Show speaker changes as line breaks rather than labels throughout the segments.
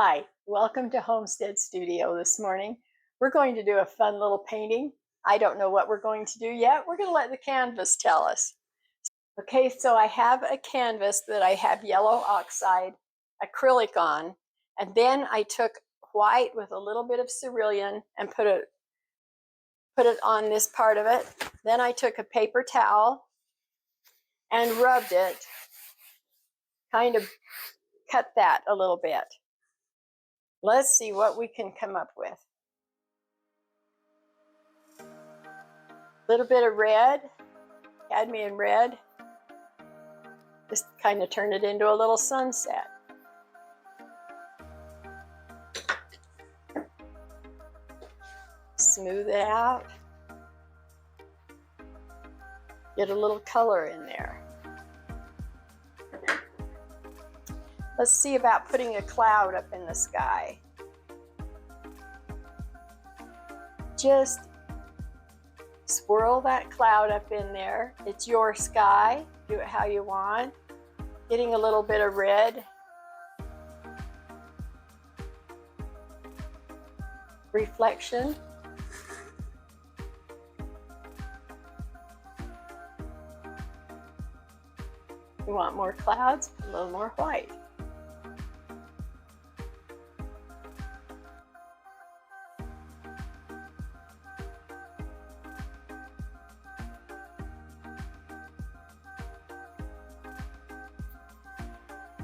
Hi, welcome to Homestead Studio this morning. We're going to do a fun little painting. I don't know what we're going to do yet. We're going to let the canvas tell us. Okay, so I have a canvas that I have yellow oxide acrylic on, and then I took white with a little bit of cerulean and put it on this part of it. Then I took a paper towel and rubbed it, kind of cut that a little bit. Let's see what we can come up with. A little bit of red, cadmium red. Just kind of turn it into a little sunset. Smooth it out. Get a little color in there. Let's see about putting a cloud up in the sky. Just swirl that cloud up in there. It's your sky. Do it how you want. Getting a little bit of red. Reflection. You want more clouds? A little more white.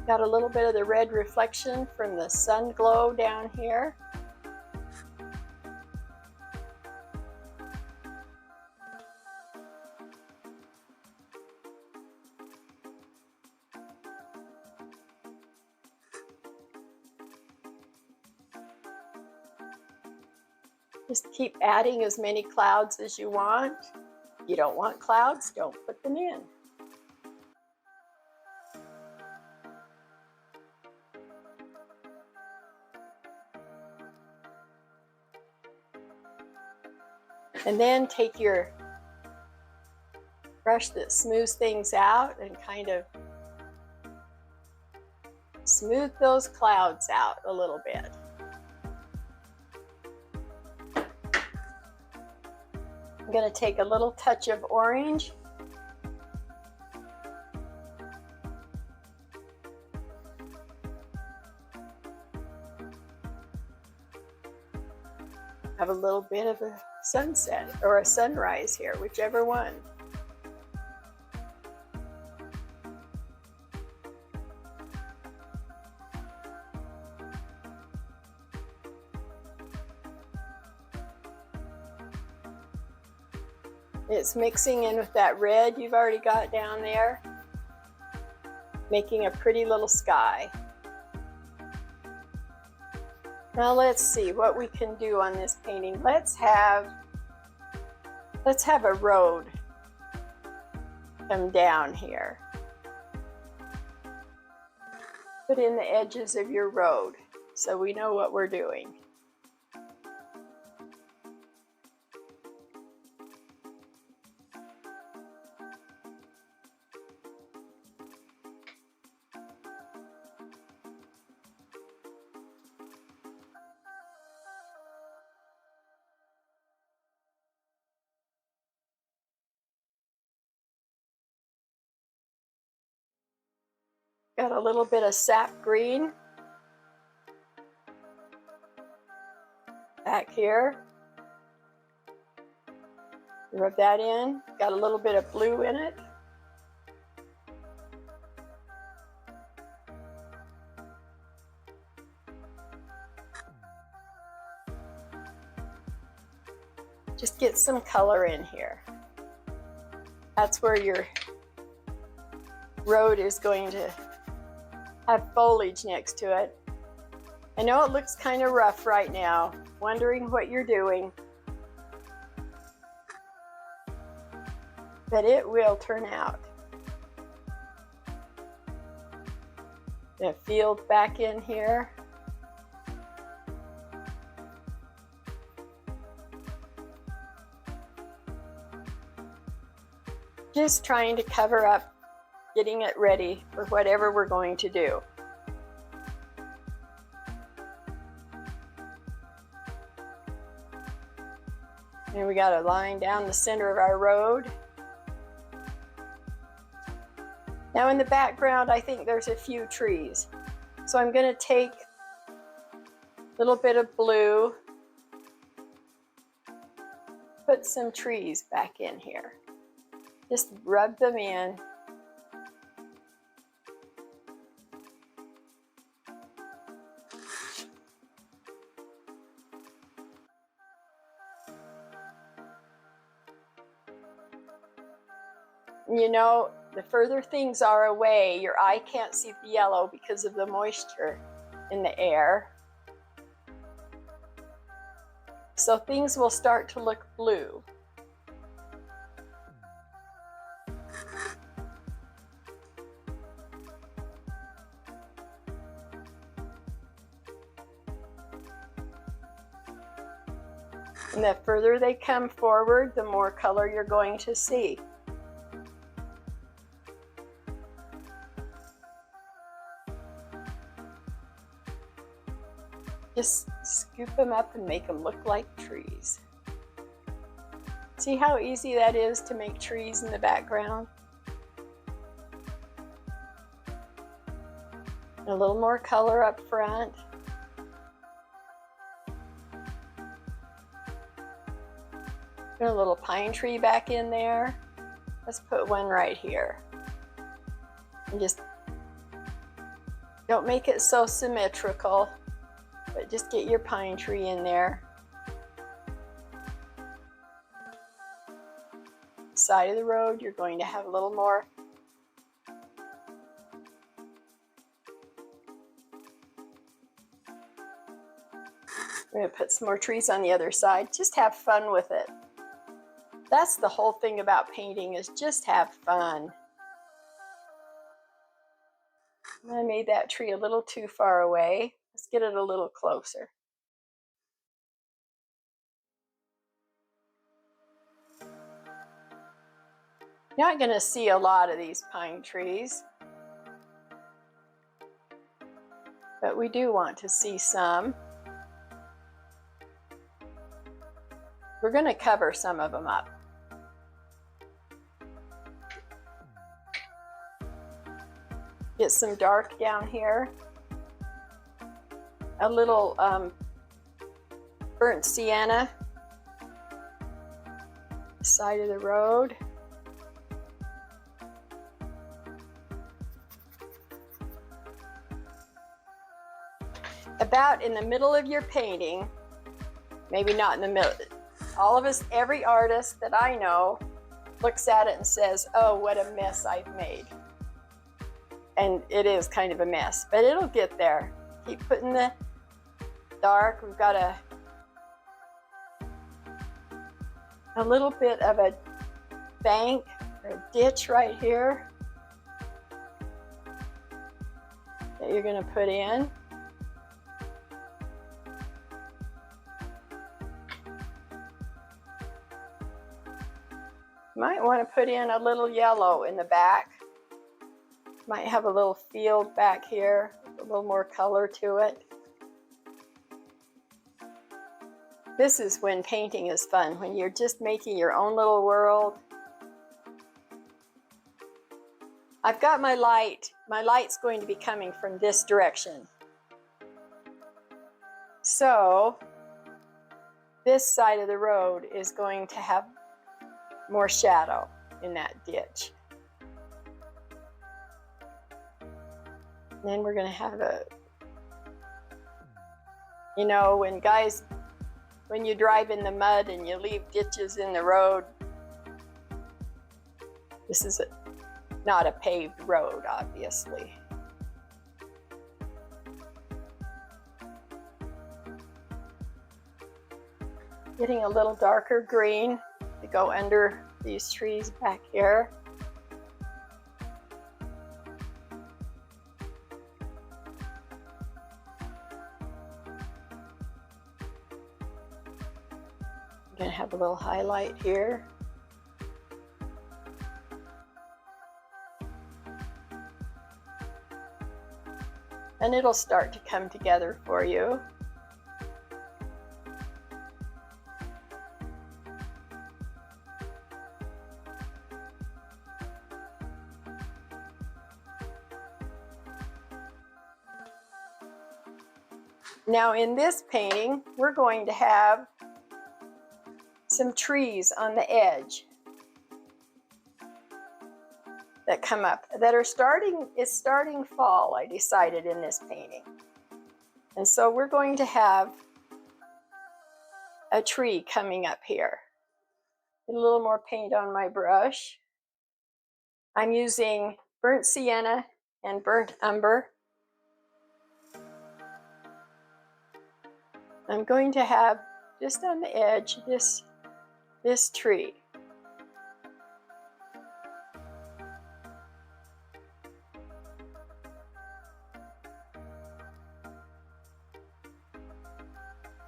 Got a little bit of the red reflection from the sun glow down here. Just keep adding as many clouds as you want. If you don't want clouds, don't put them in. And then take your brush that smooths things out and kind of smooth those clouds out a little bit. I'm going to take a little touch of orange. Have a little bit of a sunset or a sunrise here, whichever one. It's mixing in with that red you've already got down there, making a pretty little sky. Now let's see what we can do on this painting. Let's have a road come down here. Put in the edges of your road so we know what we're doing. Got a little bit of sap green back here. Rub that in. Got a little bit of blue in it. Just get some color in here. That's where your road is going to have foliage next to it. I know it looks kind of rough right now, wondering what you're doing, but it will turn out. The field back in here. Just trying to cover up, getting it ready for whatever we're going to do. And we got a line down the center of our road. Now in the background, I think there's a few trees. So I'm going to take a little bit of blue, put some trees back in here. Just rub them in. You know, the further things are away, your eye can't see the yellow because of the moisture in the air. So things will start to look blue. And the further they come forward, the more color you're going to see. Just scoop them up and make them look like trees. See how easy that is to make trees in the background? And a little more color up front. Put a little pine tree back in there. Let's put one right here. And just don't make it so symmetrical, but just get your pine tree in there. Side of the road, you're going to have a little more. We're going to put some more trees on the other side. Just have fun with it. That's the whole thing about painting, is just have fun. I made that tree a little too far away. Let's get it a little closer. You're not going to see a lot of these pine trees, but we do want to see some. We're going to cover some of them up. Get some dark down here. A little burnt sienna. Side of the road. About in the middle of your painting, maybe not in the middle. All of us, every artist that I know looks at it and says, oh, what a mess I've made. And it is kind of a mess, but it'll get there. Keep putting the dark. We've got a little bit of a bank or a ditch right here that you're going to put in. Might want to put in a little yellow in the back. Might have a little field back here, a little more color to it. This is when painting is fun, when you're just making your own little world. I've got my light. My light's going to be coming from this direction. So this side of the road is going to have more shadow in that ditch. And then we're going to have you know, when you drive in the mud and you leave ditches in the road, this is not a paved road, obviously. Getting a little darker green to go under these trees back here. I'm going to have a little highlight here. And it'll start to come together for you. Now in this painting, we're going to have some trees on the edge that come up that are starting fall, I decided in this painting. And so we're going to have a tree coming up here. Get a little more paint on my brush. I'm using burnt sienna and burnt umber. I'm going to have just on the edge this tree.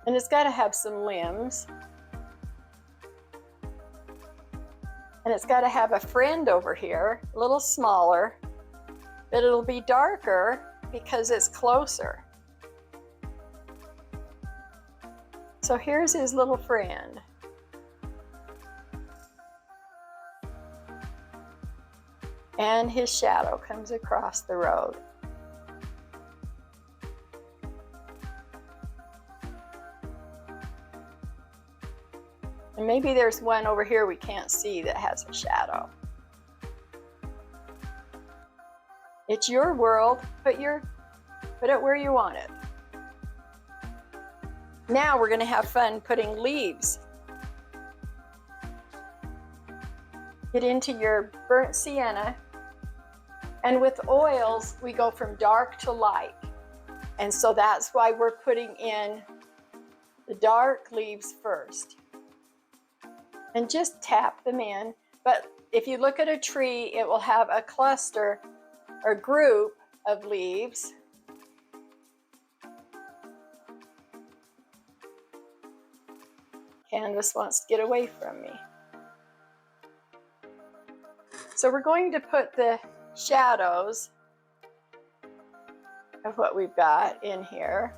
And it's got to have some limbs. And it's got to have a friend over here, a little smaller, but it'll be darker because it's closer. So here's his little friend. And his shadow comes across the road. And maybe there's one over here we can't see that has a shadow. It's your world, put it where you want it. Now we're going to have fun putting leaves. Get into your burnt sienna, and with oils we go from dark to light. And so that's why we're putting in the dark leaves first. And just tap them in. But if you look at a tree, it will have a cluster or group of leaves. Canvas wants to get away from me. So we're going to put the shadows of what we've got in here.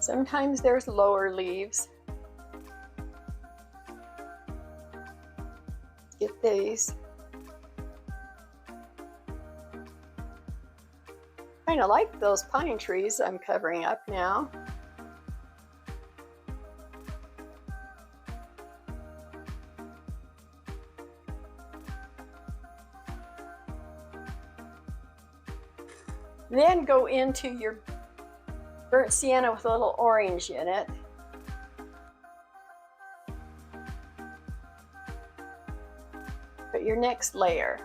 Sometimes there's lower leaves. Get these. Kind of like those pine trees I'm covering up now. Then go into your burnt sienna with a little orange in it. Put your next layer.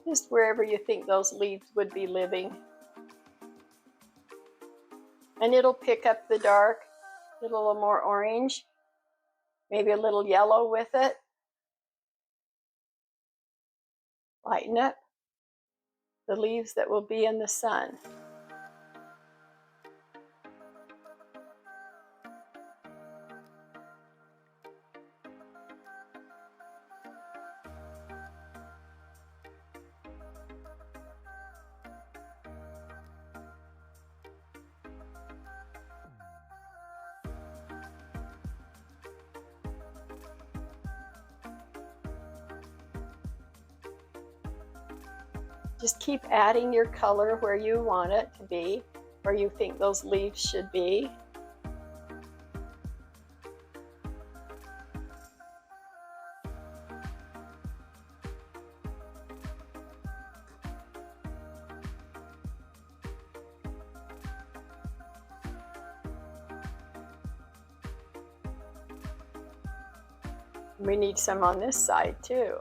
Just wherever you think those leaves would be living. And it'll pick up the dark, a little more orange, maybe a little yellow with it. Lighten up the leaves that will be in the sun. Just keep adding your color where you want it to be, where you think those leaves should be. We need some on this side too.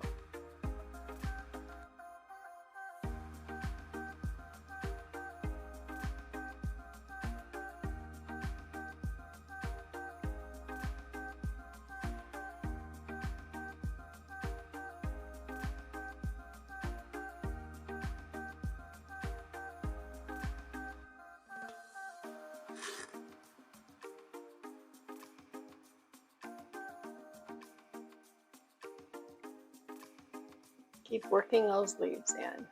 Keep working those leaves in.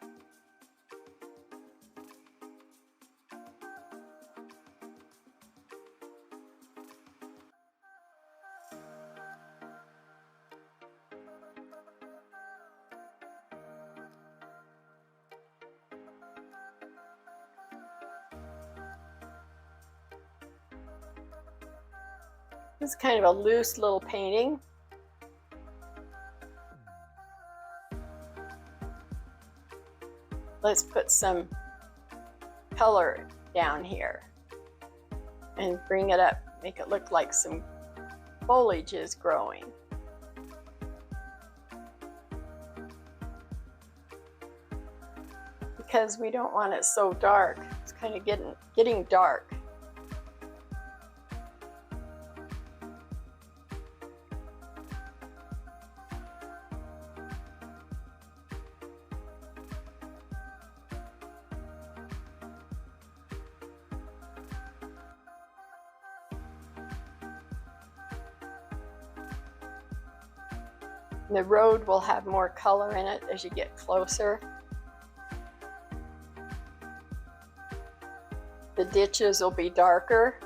It's kind of a loose little painting. Let's put some color down here and bring it up, make it look like some foliage is growing. Because we don't want it so dark. It's kind of getting dark. The road will have more color in it as you get closer. The ditches will be darker.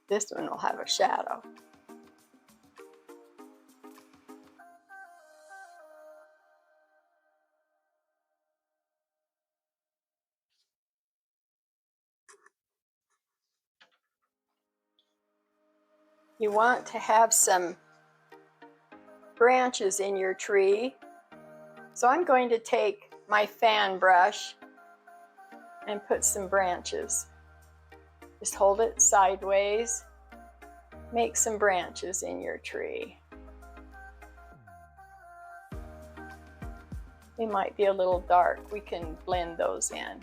This one will have a shadow. You want to have some branches in your tree. So I'm going to take my fan brush and put some branches. Just hold it sideways. Make some branches in your tree. They might be a little dark. We can blend those in.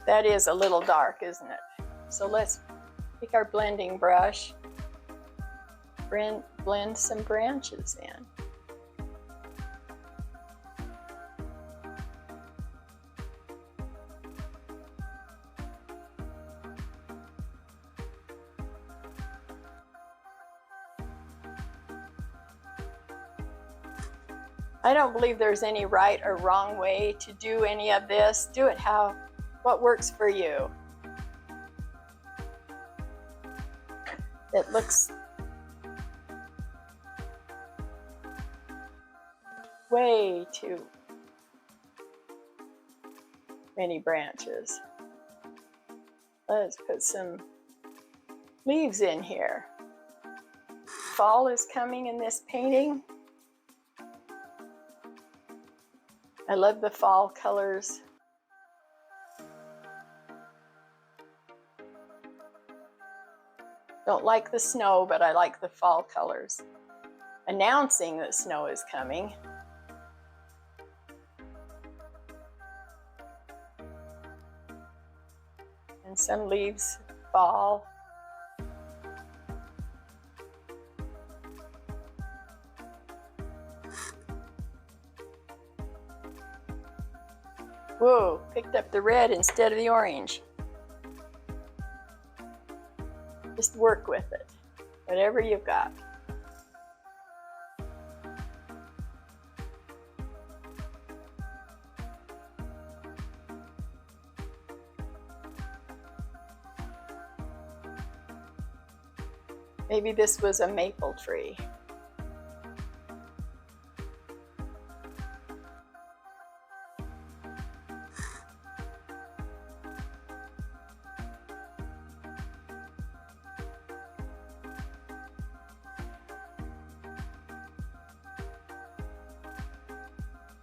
That is a little dark, isn't it? So let's take our blending brush, blend some branches in. I don't believe there's any right or wrong way to do any of this. Do it what works for you. It looks way too many branches. Let's put some leaves in here. Fall is coming in this painting. I love the fall colors. Don't like the snow, but I like the fall colors, announcing that snow is coming. And some leaves fall. Whoa, picked up the red instead of the orange. Just work with it, whatever you've got. Maybe this was a maple tree.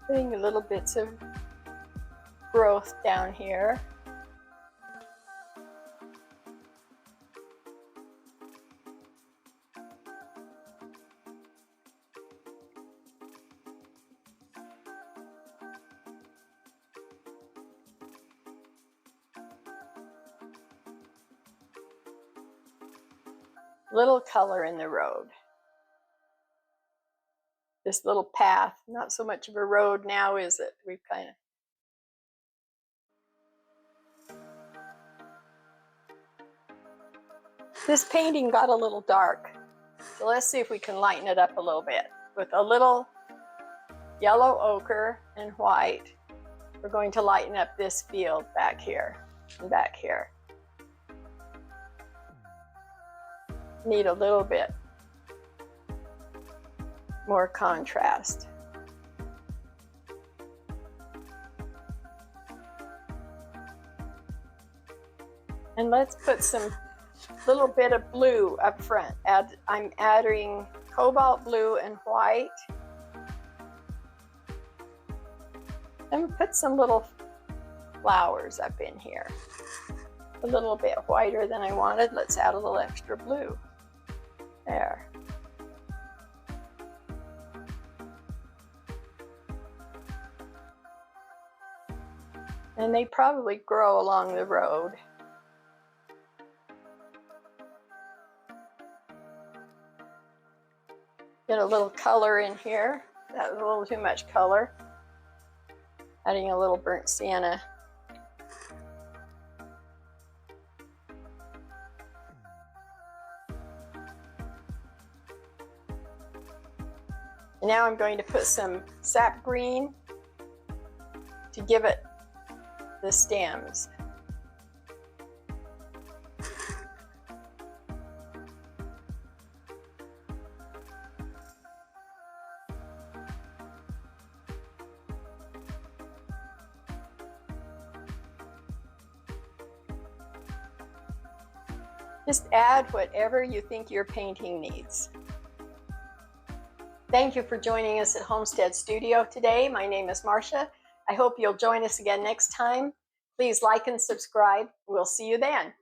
Putting little bits of growth down here. Little color in the road. This little path, not so much of a road now, is it? We've kind of... This painting got a little dark, so let's see if we can lighten it up a little bit. With a little yellow ochre and white, we're going to lighten up this field back here and back here. Need a little bit more contrast. And let's put some little bit of blue up front. I'm adding cobalt blue and white. And put some little flowers up in here. A little bit whiter than I wanted. Let's add a little extra blue. There. And they probably grow along the road. Get a little color in here. That was a little too much color. Adding a little burnt sienna. And now I'm going to put some sap green to give it the stems. Just add whatever you think your painting needs. Thank you for joining us at Homestead Studio today. My name is Marcia. I hope you'll join us again next time. Please like and subscribe. We'll see you then.